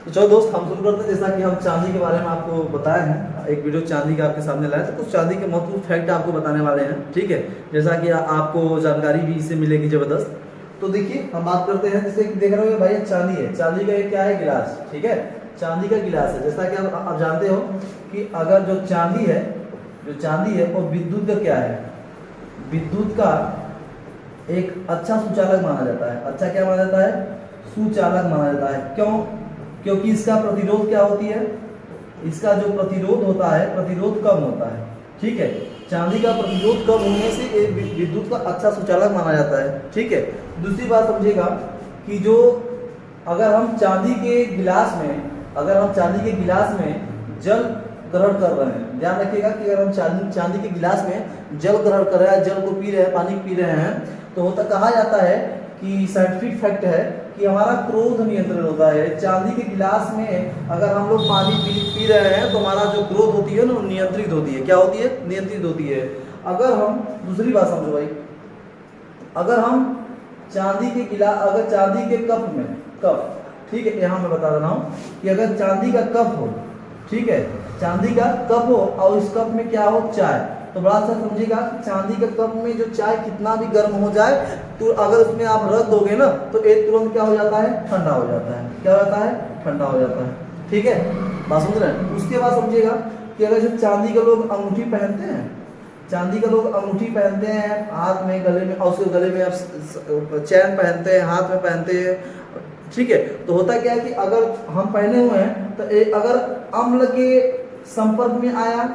तो चलो दोस्त हम शुरू करते हैं। जैसा कि हम चांदी के बारे में आपको बताए हैं, एक वीडियो चांदी का आपके सामने लाए, तो कुछ चांदी के महत्वपूर्ण फैक्ट आपको बताने वाले हैं, ठीक है। जैसा कि आपको जानकारी भी इससे मिलेगी जबरदस्त। तो देखिए हम बात करते हैं, जैसे कि देख रहे हो भाई चांदी है, चांदी का एक क्या है, गिलास, ठीक है, चांदी का गिलास है। जैसा कि आप जानते हो कि अगर जो चांदी है वो विद्युत का क्या है, विद्युत का एक अच्छा सुचालक माना जाता है। अच्छा क्या माना जाता है, सुचालक माना जाता है। क्यों? क्योंकि इसका प्रतिरोध क्या होती है, इसका जो प्रतिरोध होता है, प्रतिरोध कम होता है, ठीक है। चांदी का प्रतिरोध कम होने से ये विद्युत का अच्छा सुचालक माना जाता है, ठीक है। दूसरी बात समझिएगा कि जो अगर हम चांदी के गिलास में जल ग्रहण कर रहे हैं, ध्यान रखिएगा कि अगर हम चांदी के गिलास में जल ग्रहण कर रहे हैं, जल को पी रहे हैं, पानी पी रहे हैं, तो होता कहा जाता है कि साइंटिफिक फैक्ट है कि हमारा क्रोध नियंत्रण होता है। चांदी के गिलास में अगर हम लोग पानी पी रहे हैं तो हमारा जो ग्रोथ होती है ना, नियंत्रित होती है। क्या होती है? नियंत्रित होती है। अगर हम दूसरी बात समझो भाई, अगर हम चांदी के गिलास, अगर चांदी के कप, ठीक है, यहाँ मैं बता रहा हूँ कि अगर चांदी का कप हो, ठीक है, चांदी का कप हो और इस कप में क्या हो, चाय, तो बड़ा सा समझिएगा कि चांदी के कप में जो चाय कितना भी गर्म हो जाए तो अगर उसमें आप रख दोगे ना तो एक तुरंत क्या हो जाता है, ठंडा हो जाता है। क्या हो जाता है? ठंडा हो जाता है, ठीक है, बात समझ रहे हैं। उसके बाद समझिएगा कि अगर जो चांदी के लोग अंगूठी पहनते हैं, चांदी के लोग अंगूठी पहनते हैं हाथ में, गले में, और उसके गले में आप चैन पहनते हैं, हाथ में पहनते हैं, ठीक है। तो होता क्या है कि अगर हम पहने हुए हैं तो अगर अम्ल के संपर्क में आया,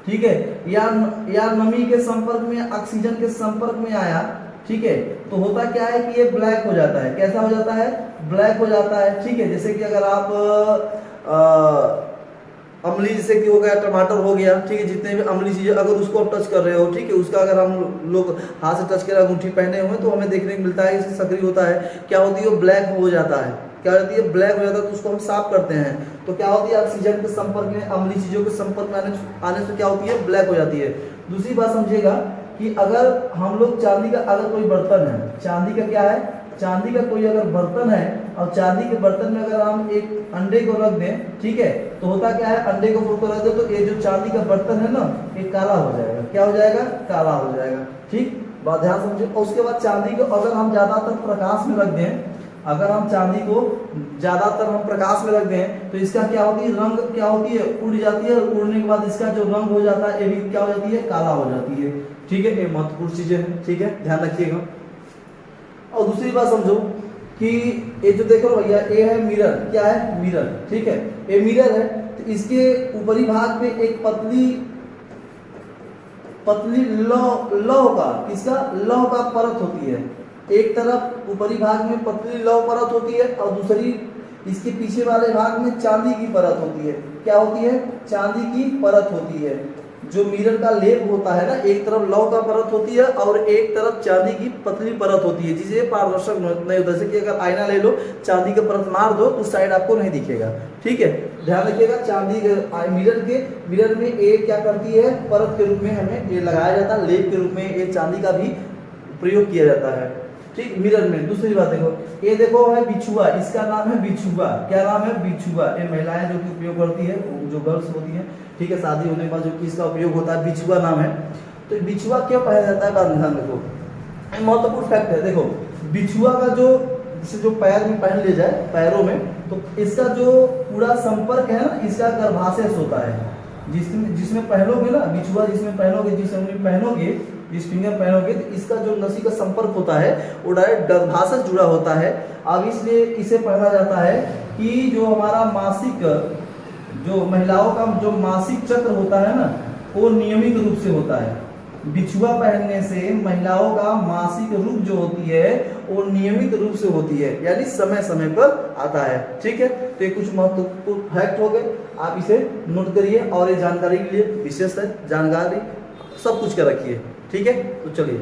ठीक है, या नमी के संपर्क में, ऑक्सीजन के संपर्क में आया, ठीक है, तो होता क्या है कि ये ब्लैक हो जाता है। कैसा हो जाता है? ब्लैक हो जाता है, ठीक है। जैसे कि अगर आप अम्लीय, जैसे कि हो गया टमाटर हो गया, ठीक है, जितने भी अम्लीय चीजें अगर उसको आप टच कर रहे हो, ठीक है, उसका अगर हम लोग हाथ से टच कर अंगूठी पहने हुए तो हमें देखने को मिलता है इसकी सक्रिय होता है, क्या होती है, वो ब्लैक हो जाता है। क्या होती है? ब्लैक हो जाता है। तो उसको हम साफ करते हैं तो क्या होती है, ऑक्सीजन के संपर्क में, अम्लीय चीजों के संपर्क में आने से क्या होती है, ब्लैक हो जाती है। दूसरी बात समझिएगा कि अगर हम लोग चांदी का, अगर कोई बर्तन है, चांदी का क्या है, चांदी का कोई अगर बर्तन है और चांदी के बर्तन में अगर हम एक अंडे को रख दें, ठीक है, तो होता क्या है, अंडे को फोड़ कर रख दे तो ये जो चांदी का बर्तन है ना, ये काला हो जाएगा। क्या हो जाएगा? काला हो जाएगा, ठीक, बात ध्यान समझिए। और उसके बाद चांदी को अगर हम ज्यादातर प्रकाश में रख दें, अगर हम चांदी को ज्यादातर हम प्रकाश में रख दें तो इसका क्या होती है, रंग क्या होती है, उड़ जाती है, और उड़ने के बाद इसका जो रंग हो जाता है ये भी क्या हो जाती है, काला हो जाती है, ठीक है। ये महत्वपूर्ण चीजें हैं, ठीक है, ध्यान रखिएगा। और दूसरी बात समझो कि ये जो देखो भैया, ये है मिरर, क्या है, मिरर, ठीक है, ये मिरर है। तो इसके ऊपरी भाग में एक पतली लौह का परत होती है। एक तरफ ऊपरी भाग में पतली लौह परत होती है और दूसरी इसके पीछे वाले भाग में चांदी की परत होती है। क्या होती है? चांदी की परत होती है। जो मिरर का लेप होता है ना, एक तरफ लौह का परत होती है और एक तरफ चांदी की पतली परत होती है, जिसे पारदर्शक नहीं होता। जैसे कि अगर आईना ले लो, चांदी का परत मार दो तो उस साइड आपको नहीं दिखेगा, ठीक है, ध्यान रखिएगा। चांदी मिरर में एक क्या करती है, परत के रूप में हमें ये लगाया जाता है, लेप के रूप में ये चांदी का भी प्रयोग किया जाता है, ठीक, मिरर में। दूसरी बात देखो, ये देखो है बिछुआ, इसका नाम है बिछुआ। क्या नाम है? बिछुआ। ये महिलाएं जो कि उपयोग करती है, जो गर्ल्स होती है, ठीक है, शादी होने के बाद जो कि इसका उपयोग होता है, बिछुआ नाम है। तो बिछुआ क्यों पहना जाता है, बात ध्यान देखो, महत्वपूर्ण फैक्ट है। देखो बिछुआ का जो पैर में पहन ले जाए, पैरों में, तो इसका जो पूरा संपर्क है ना, इसका गर्भाशय होता है। जिसमें पहनोगे ना बिछुआ, जिसमें पहनोगे, जिस उंगली पहनोगे, जिस फिंगर पहनोगे, तो इसका जो नसी का संपर्क होता है वो डायरेक्ट गर्भाशय से जुड़ा होता है। अब इसलिए इसे पहना जाता है कि जो हमारा मासिक, जो महिलाओं का जो मासिक चक्र होता है ना, वो नियमित रूप से होता है। बिछुआ पहनने से महिलाओं का मासिक रूप जो होती है वो नियमित रूप से होती है, यानी समय समय पर आता है, ठीक है। तो ये कुछ महत्वपूर्ण फैक्ट हो गए, आप इसे नोट करिए और ये जानकारी के लिए विशेष है, जानकारी सब कुछ का रखिए, ठीक है। तो चलिए।